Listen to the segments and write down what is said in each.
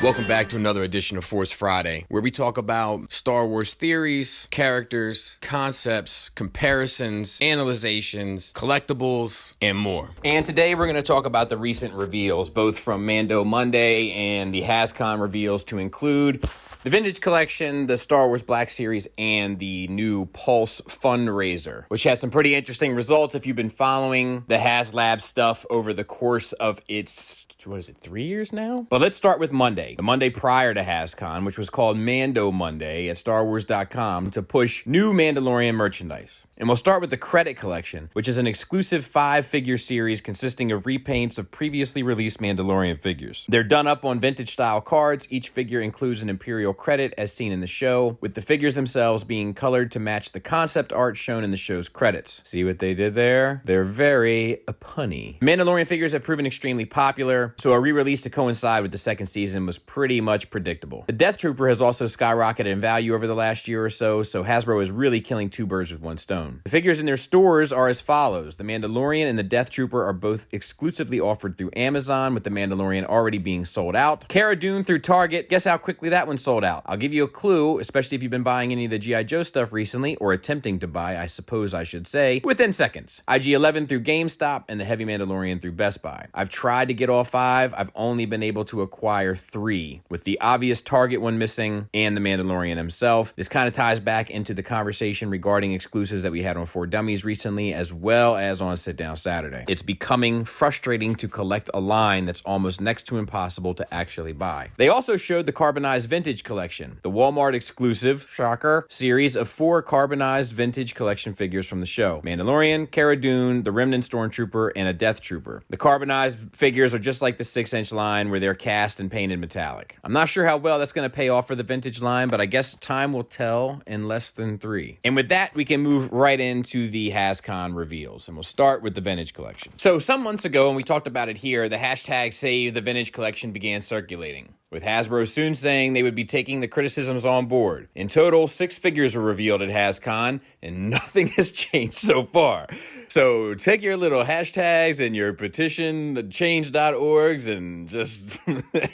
Welcome back to another edition of Force Friday, where we talk about Star Wars theories, characters, concepts, comparisons, analyzations, collectibles, and more. And today we're going to talk about the recent reveals, both from Mando Monday and the Hascon reveals, to include the Vintage Collection, the Star Wars Black Series, and the new Pulse fundraiser, which has some pretty interesting results if you've been following the HasLab stuff over the course of its 3 years now? But let's start with Monday, the Monday prior to Hascon, which was called Mando Monday at StarWars.com to push new Mandalorian merchandise. And we'll start with the Credit Collection, which is an exclusive 5-figure series consisting of repaints of previously released Mandalorian figures. They're done up on vintage-style cards. Each figure includes an Imperial credit as seen in the show, with the figures themselves being colored to match the concept art shown in the show's credits. See what they did there? They're very punny. Mandalorian figures have proven extremely popular, so a re-release to coincide with the second season was pretty much predictable. The Death Trooper has also skyrocketed in value over the last year or so Hasbro is really killing two birds with one stone. The figures in their stores are as follows. The Mandalorian and the Death Trooper are both exclusively offered through Amazon, with the Mandalorian already being sold out. Cara Dune through Target. Guess how quickly that one sold out? I'll give you a clue, especially if you've been buying any of the G.I. Joe stuff recently, or attempting to buy, I suppose I should say, within seconds. IG-11 through GameStop, and the Heavy Mandalorian through Best Buy. I've tried to get all 5. I've only been able to acquire 3, with the obvious Target one missing and the Mandalorian himself. This kind of ties back into the conversation regarding exclusives that we had on 4Dummies recently, as well as on Sit Down Saturday. It's becoming frustrating to collect a line that's almost next to impossible to actually buy. They also showed the Carbonized Vintage Collection, the Walmart exclusive, shocker, series of 4 carbonized vintage collection figures from the show. Mandalorian, Cara Dune, the Remnant Stormtrooper, and a Death Trooper. The carbonized figures are just like the 6-inch line where they're cast and painted metallic. I'm not sure how well that's going to pay off for the vintage line, but I guess time will tell in less than 3. And with that, we can move right into the Hascon reveals, and we'll start with the Vintage Collection. So some months ago, and we talked about it here, the hashtag Save the Vintage Collection began circulating, with Hasbro soon saying they would be taking the criticisms on board. In total, 6 figures were revealed at Hascon, and nothing has changed so far. So take your little hashtags and your petition, change.orgs, and just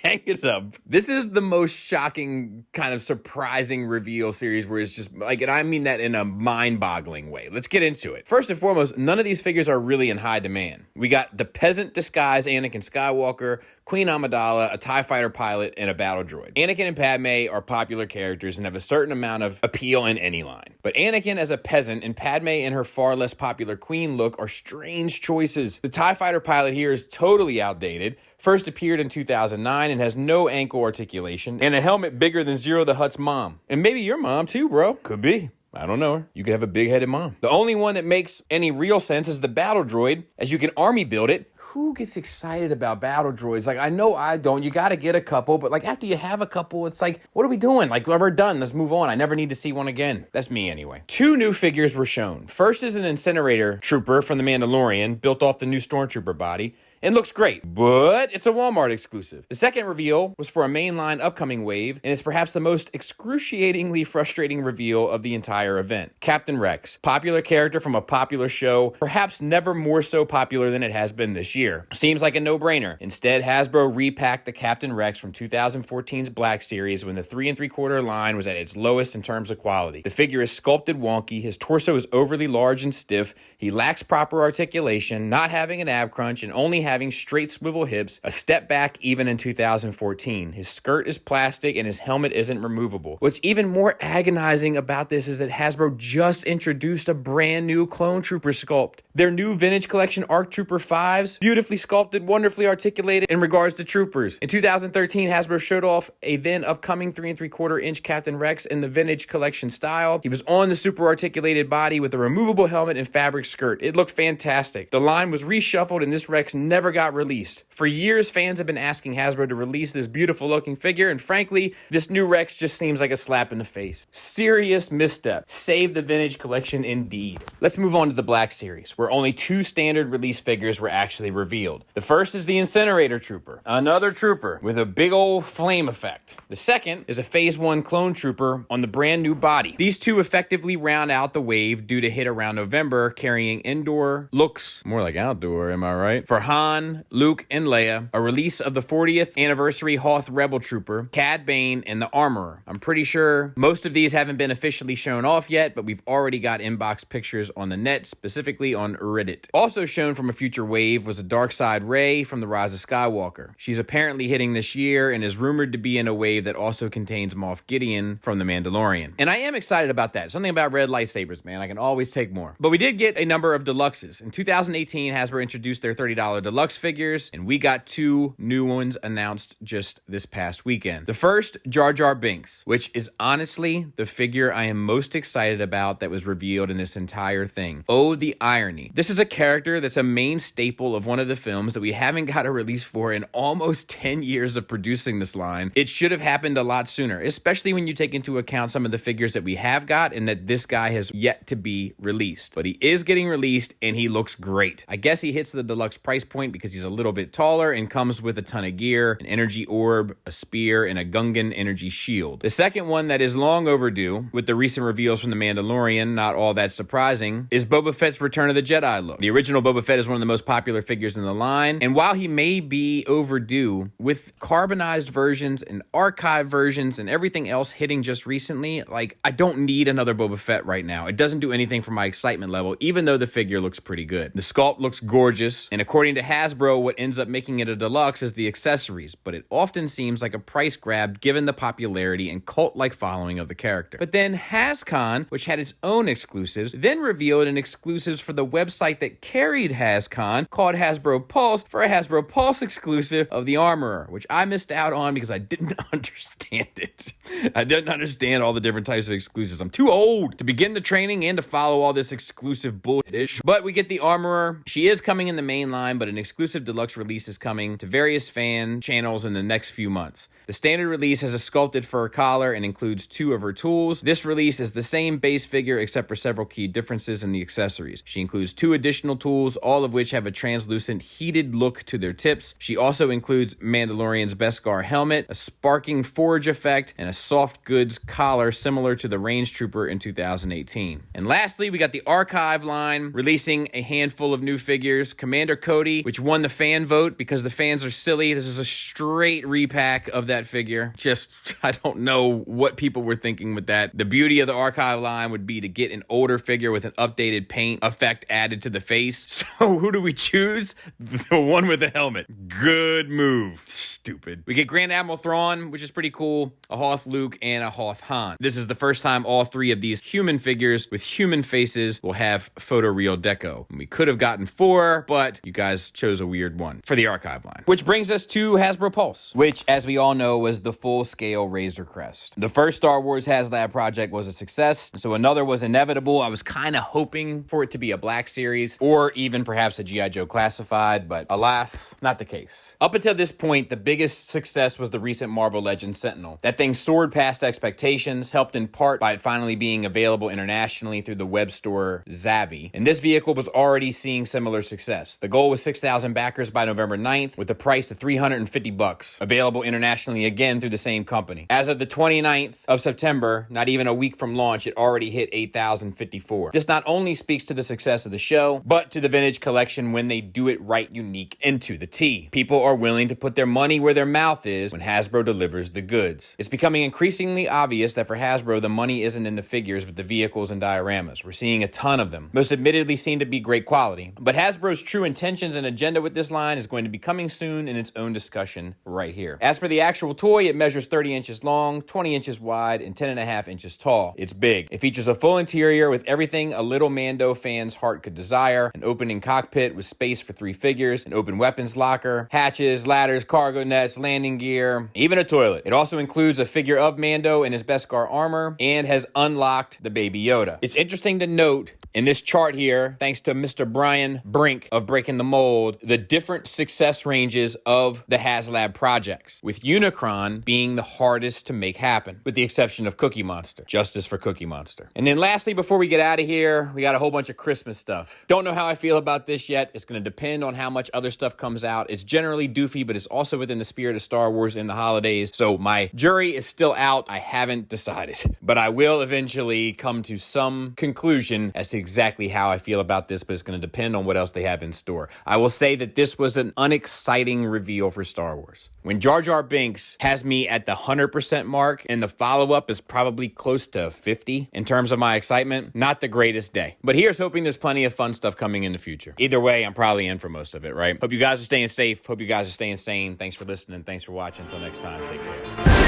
hang it up. This is the most shocking, kind of surprising reveal series where it's just like, and I mean that in a mind-boggling way. Let's get into it. First and foremost, none of these figures are really in high demand. We got the peasant disguise Anakin Skywalker, Queen Amidala, a TIE fighter pilot, and a battle droid. Anakin and Padme are popular characters and have a certain amount of appeal in any line. But Anakin as a peasant and Padme in her far less popular queen look are strange choices. The TIE fighter pilot here is totally outdated. First appeared in 2009 and has no ankle articulation and a helmet bigger than Zero the Hutt's mom. And maybe your mom too, bro. Could be. I don't know her. You could have a big-headed mom. The only one that makes any real sense is the battle droid, as you can army build it. Who gets excited about battle droids? Like, I know I don't. You got to get a couple, but like after you have a couple, it's like, what are we doing? Like, we're done. Let's move on. I never need to see one again. That's me anyway. 2 new figures were shown. First is an incinerator trooper from the Mandalorian, built off the new Stormtrooper body. It looks great, but it's a Walmart exclusive. The second reveal was for a mainline upcoming wave, and it's perhaps the most excruciatingly frustrating reveal of the entire event. Captain Rex, popular character from a popular show, perhaps never more so popular than it has been this year. Seems like a no-brainer. Instead, Hasbro repacked the Captain Rex from 2014's Black Series when the 3 3/4 line was at its lowest in terms of quality. The figure is sculpted wonky, his torso is overly large and stiff, he lacks proper articulation, not having an ab crunch, and only having straight swivel hips, a step back even in 2014. His skirt is plastic and his helmet isn't removable. What's even more agonizing about this is that Hasbro just introduced a brand new Clone Trooper sculpt. Their new Vintage Collection ARC Trooper 5s, beautifully sculpted, wonderfully articulated in regards to troopers. In 2013, Hasbro showed off a then upcoming 3 3/4-inch Captain Rex in the Vintage Collection style. He was on the super articulated body with a removable helmet and fabric skirt. It looked fantastic. The line was reshuffled and this Rex never got released. For years, fans have been asking Hasbro to release this beautiful looking figure, and frankly, this new Rex just seems like a slap in the face. Serious misstep. Save the Vintage Collection indeed. Let's move on to the Black Series, where only 2 standard release figures were actually revealed. The first is the Incinerator Trooper, another trooper with a big old flame effect. The second is a Phase 1 clone trooper on the brand new body. These two effectively round out the wave due to hit around November, carrying indoor looks, more like outdoor, am I right? For Han, Luke, and Leia, a release of the 40th anniversary Hoth Rebel Trooper, Cad Bane, and the Armorer. I'm pretty sure most of these haven't been officially shown off yet, but we've already got inbox pictures on the net, specifically on Reddit. Also shown from a future wave was a Darkside Rey from the Rise of Skywalker. She's apparently hitting this year and is rumored to be in a wave that also contains Moff Gideon from the Mandalorian. And I am excited about that. Something about red lightsabers, man. I can always take more. But we did get a number of deluxes. In 2018, Hasbro introduced their $30 deluxe figures, and we got 2 new ones announced just this past weekend. The first, Jar Jar Binks, which is honestly the figure I am most excited about that was revealed in this entire thing. Oh, the irony. This is a character that's a main staple of one of the films that we haven't got a release for in almost 10 years of producing this line. It should have happened a lot sooner, especially when you take into account some of the figures that we have got and that this guy has yet to be released. But he is getting released and he looks great. I guess he hits the deluxe price point because he's a little bit taller and comes with a ton of gear, an energy orb, a spear, and a Gungan energy shield. The second one that is long overdue, with the recent reveals from The Mandalorian not all that surprising, is Boba Fett's Return of the Jedi look. The original Boba Fett is one of the most popular figures in the line, and while he may be overdue, with carbonized versions and archive versions and everything else hitting just recently, like, I don't need another Boba Fett right now. It doesn't do anything for my excitement level, even though the figure looks pretty good. The sculpt looks gorgeous, and according to Hasbro, what ends up making it a deluxe is the accessories, but it often seems like a price grab given the popularity and cult-like following of the character. But then Hascon, which had its own exclusives, then revealed an exclusives for the website that carried Hascon, called Hasbro Pulse, for a Hasbro Pulse exclusive of the Armorer, which I missed out on because I didn't understand it. I didn't understand all the different types of exclusives. I'm too old to begin the training and to follow all this exclusive bullshit. But we get the Armorer. She is coming in the main line, but an exclusive deluxe release is coming to various fan channels in the next few months. The standard release has a sculpted fur collar and includes 2 of her tools. This release is the same base figure except for several key differences in the accessories. She includes 2 additional tools, all of which have a translucent heated look to their tips. She also includes Mandalorian's Beskar helmet, a sparking forge effect, and a soft goods collar similar to the Range Trooper in 2018. And lastly, we got the Archive line releasing a handful of new figures. Commander Cody, which won the fan vote because the fans are silly. This is a straight repack of that figure. Just, I don't know what people were thinking with that. The beauty of the Archive line would be to get an older figure with an updated paint effect added to the face. So who do we choose? The one with the helmet. Good move. Stupid. We get Grand Admiral Thrawn, which is pretty cool, a Hoth Luke, and a Hoth Han. This is the first time all 3 of these human figures with human faces will have photoreal deco. And we could have gotten 4, but you guys chose a weird one for the Archive line. Which brings us to Hasbro Pulse, which, as we all know, was the full-scale Razor Crest. The first Star Wars HasLab project was a success, so another was inevitable. I was kind of hoping for it to be a Black Series, or even perhaps a G.I. Joe Classified, but alas, not the case. Up until this point, the biggest success was the recent Marvel Legends Sentinel. That thing soared past expectations, helped in part by it finally being available internationally through the web store Zavvi. And this vehicle was already seeing similar success. The goal was 6,000 backers by November 9th, with the price of $350, available internationally again through the same company. As of the 29th of September, not even a week from launch, it already hit 8,054. This not only speaks to the success of the show, but to the vintage collection when they do it right, unique, and to the T. People are willing to put their money where their mouth is when Hasbro delivers the goods. It's becoming increasingly obvious that for Hasbro, the money isn't in the figures but the vehicles and dioramas. We're seeing a ton of them. Most admittedly seem to be great quality. But Hasbro's true intentions and agenda with this line is going to be coming soon in its own discussion right here. As for the actual toy, it measures 30 inches long, 20 inches wide, and 10.5 inches tall. It's big. It features a full interior with everything a little Mando fan's heart could desire, an opening cockpit with space for 3 figures, an open weapons locker, hatches, ladders, cargo nets, landing gear, even a toilet. It also includes a figure of Mando in his Beskar armor and has unlocked the Baby Yoda. It's interesting to note in this chart here, thanks to Mr. Brian Brink of Breaking the Mold, the different success ranges of the HasLab projects, with Unicron being the hardest to make happen, with the exception of Cookie Monster. Justice for Cookie Monster. And then lastly, before we get out of here, we got a whole bunch of Christmas stuff. stuff. Don't know how I feel about this yet. It's going to depend on how much other stuff comes out. It's generally doofy, but it's also within the spirit of Star Wars in the holidays. So my jury is still out. I haven't decided, but I will eventually come to some conclusion as to exactly how I feel about this, but it's going to depend on what else they have in store. I will say that this was an unexciting reveal for Star Wars. When Jar Jar Binks has me at the 100% mark and the follow-up is probably close to 50 in terms of my excitement, not the greatest day. But here's hoping there's plenty of fun stuff coming in the future. Either way, I'm probably in for most of it, right? Hope you guys are staying safe. Hope you guys are staying sane. Thanks for listening. Thanks for watching. Until next time, take care.